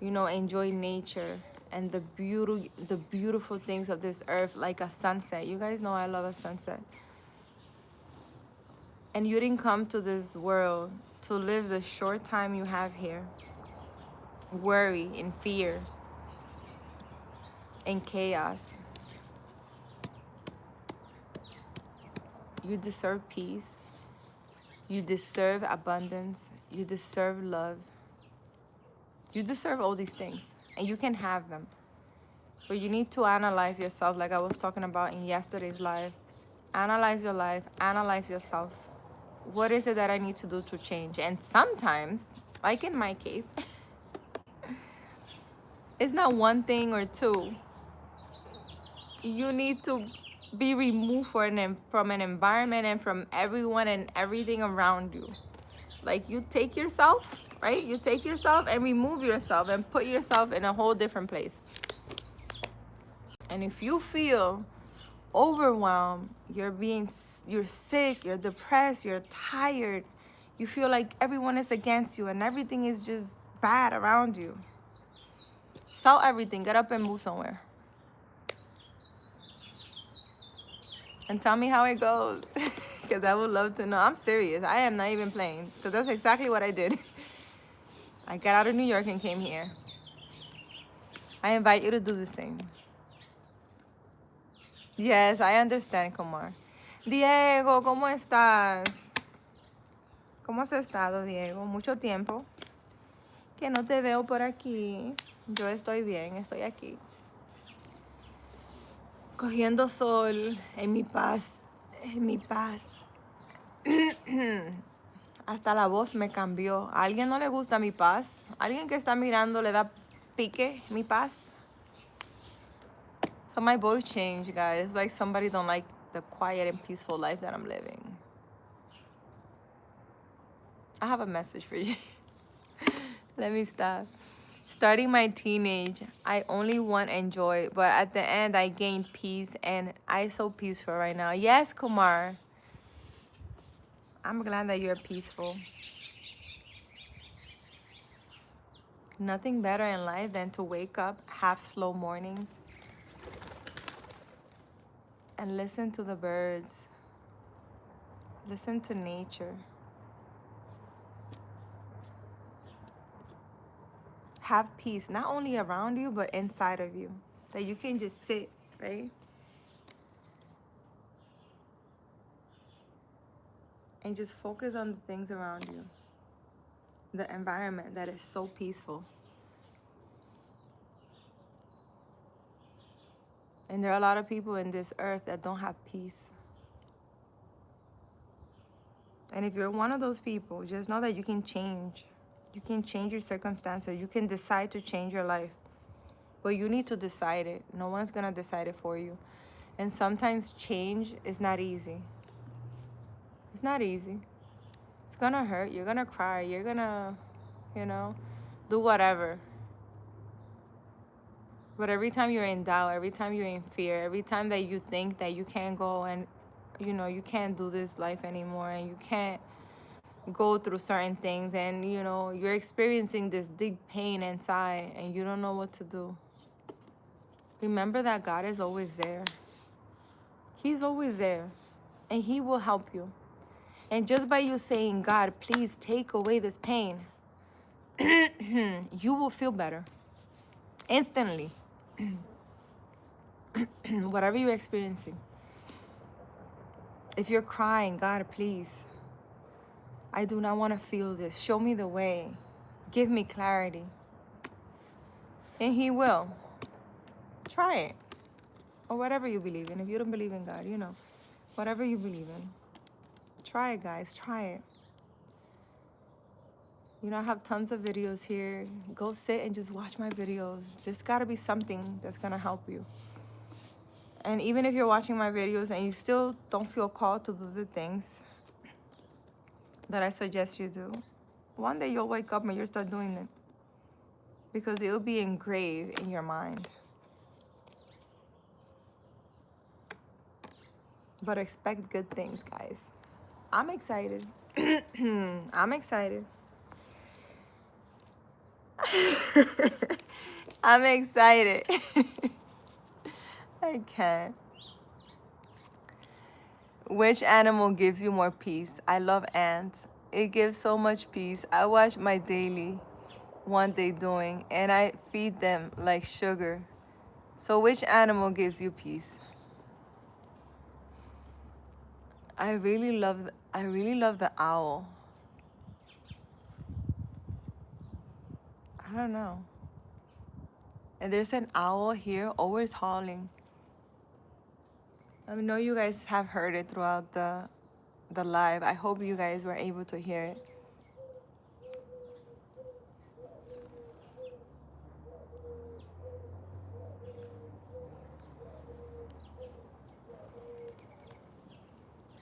enjoy nature and the beautiful things of this earth, like a sunset. You guys know I love a sunset. And you didn't come to this world to live the short time you have here. Worry and fear and chaos. You deserve peace. You deserve abundance. You deserve love. You deserve all these things. And you can have them. But you need to analyze yourself, like I was talking about in yesterday's live. Analyze your life. Analyze yourself. What is it that I need to do to change? And sometimes, like in my case, it's not one thing or two. You need to be removed from an environment and from everyone and everything around you. Like you take yourself, right? You take yourself and remove yourself and put yourself in a whole different place. And if you feel overwhelmed, you're sick, you're depressed, you're tired, you feel like everyone is against you and everything is just bad around you, sell everything, get up and move somewhere. And tell me how it goes. Because I would love to know. I'm serious. I am not even playing. Because that's exactly what I did. I got out of New York and came here. I invite you to do the same. Yes, I understand, Kumar. Diego, ¿cómo estás? ¿Cómo has estado, Diego? Mucho tiempo que no te veo por aquí. Yo estoy bien, estoy aquí. Cogiendo sol en mi paz, en mi paz. Hasta la voz me cambió. ¿A alguien no le gusta mi paz? ¿Alguien que está mirando le da pique mi paz? So my voice changed, guys. Like somebody don't like the quiet and peaceful life that I'm living. I have a message for you. Let me stop. Starting my teenage, I only want enjoy, but at the end I gained peace and I so peaceful right now. Yes, Kumar. I'm glad that you're peaceful. Nothing better in life than to wake up, have slow mornings, and listen to the birds. Listen to nature. Have peace, not only around you, but inside of you. That you can just sit, right? And just focus on the things around you. The environment that is so peaceful. And there are a lot of people in this earth that don't have peace. And if you're one of those people, just know that you can change. You can change your circumstances. You can decide to change your life. But you need to decide it. No one's going to decide it for you. And sometimes change is not easy. It's not easy. It's going to hurt. You're going to cry. You're going to, do whatever. But every time you're in doubt, every time you're in fear, every time that you think that you can't go and, you can't do this life anymore and you can't go through certain things and, you're experiencing this deep pain inside and you don't know what to do. Remember that God is always there. He's always there and He will help you. And just by you saying, God, please take away this pain, you will feel better instantly. Whatever you're experiencing. If you're crying, God, please, I do not want to feel this. Show me the way. Give me clarity. And He will. Try it. Or whatever you believe in. If you don't believe in God, whatever you believe in. Try it, guys. Try it. I have tons of videos here. Go sit and just watch my videos. Just got to be something that's going to help you. And even if you're watching my videos and you still don't feel called to do the things that I suggest you do, one day you'll wake up and you'll start doing it. Because it will be engraved in your mind. But expect good things, guys. I'm excited. I'm excited. I'm excited. I can't. Which animal gives you more peace? I love ants. It gives so much peace. I watch my daily one day doing and I feed them like sugar. So which animal gives you peace? I really love the owl. I don't know. And there's an owl here always howling. I know you guys have heard it throughout the live. I hope you guys were able to hear it.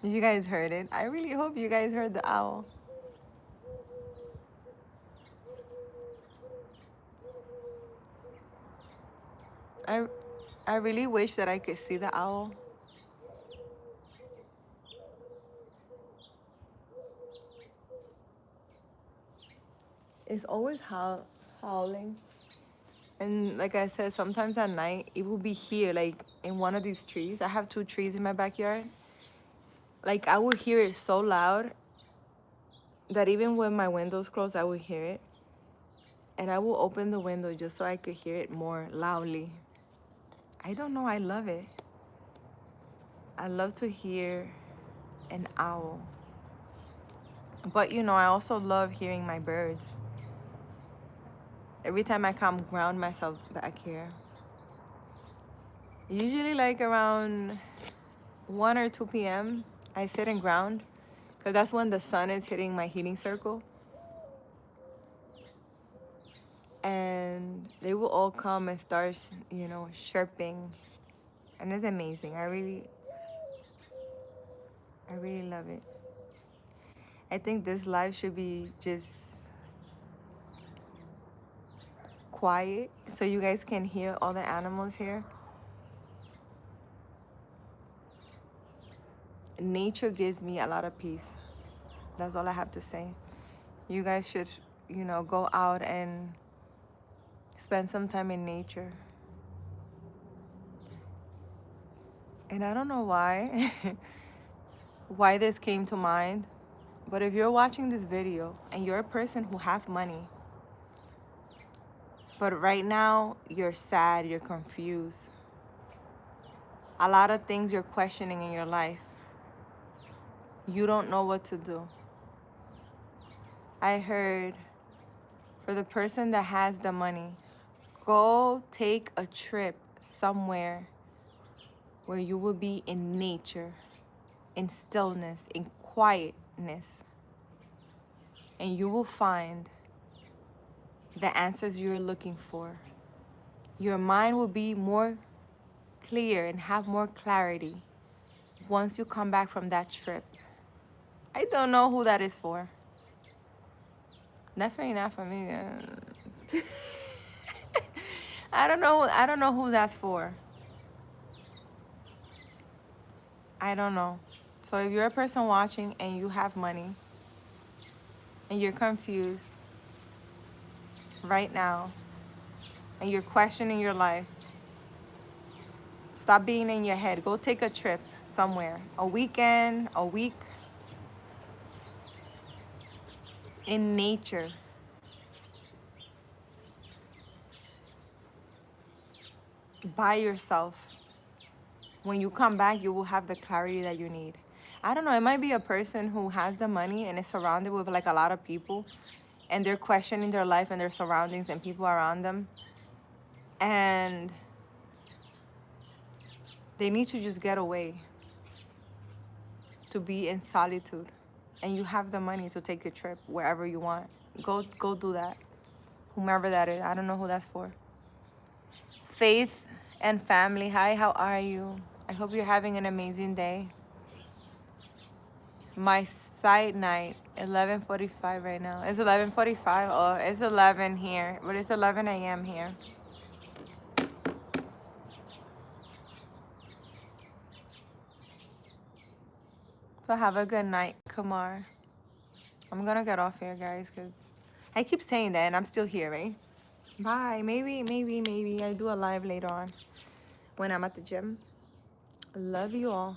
You guys heard it. I really hope you guys heard the owl. I really wish that I could see the owl. It's always howling. And like I said, sometimes at night, it will be here, like in one of these trees. I have 2 trees in my backyard. Like I would hear it so loud that even when my window's closed, I would hear it. And I will open the window just so I could hear it more loudly. I don't know, I love it. I love to hear an owl. But you know, I also love hearing my birds. Every time I come ground myself back here. Usually like around 1 or 2 p.m. I sit and ground because that's when the sun is hitting my healing circle. And they will all come and start, you know, chirping. And it's amazing. I really love it. I think this life should be just quiet so you guys can hear all the animals here. Nature gives me a lot of peace. That's all I have to say. You guys should, you know, go out and spend some time in nature. And I don't know why, why this came to mind, but if you're watching this video and you're a person who have money, but right now you're sad, you're confused, a lot of things you're questioning in your life, you don't know what to do. I heard for the person that has the money, go take a trip somewhere where you will be in nature, in stillness, in quietness, and you will find the answers you're looking for. Your mind will be more clear and have more clarity once you come back from that trip. I don't know who that is for. Definitely not for me. I don't know who that's for. I don't know. So if you're a person watching and you have money and you're confused right now and you're questioning your life, stop being in your head. Go take a trip somewhere. A weekend, a week in nature. By yourself. When you come back, you will have the clarity that you need. I don't know, it might be a person who has the money and is surrounded with like a lot of people and they're questioning their life and their surroundings and people around them. And they need to just get away to be in solitude. And you have the money to take a trip wherever you want. Go do that. Whomever that is. I don't know who that's for. Faith and family. Hi, how are you? I hope you're having an amazing day. My side night, 11:45 right now. It's 11:45. Oh, it's 11 here, but it's 11 a.m. here. So have a good night, Kumar. I'm gonna get off here, guys, because I keep saying that and I'm still here, right? Bye. Maybe I do a live later on when I'm at the gym. Love you all.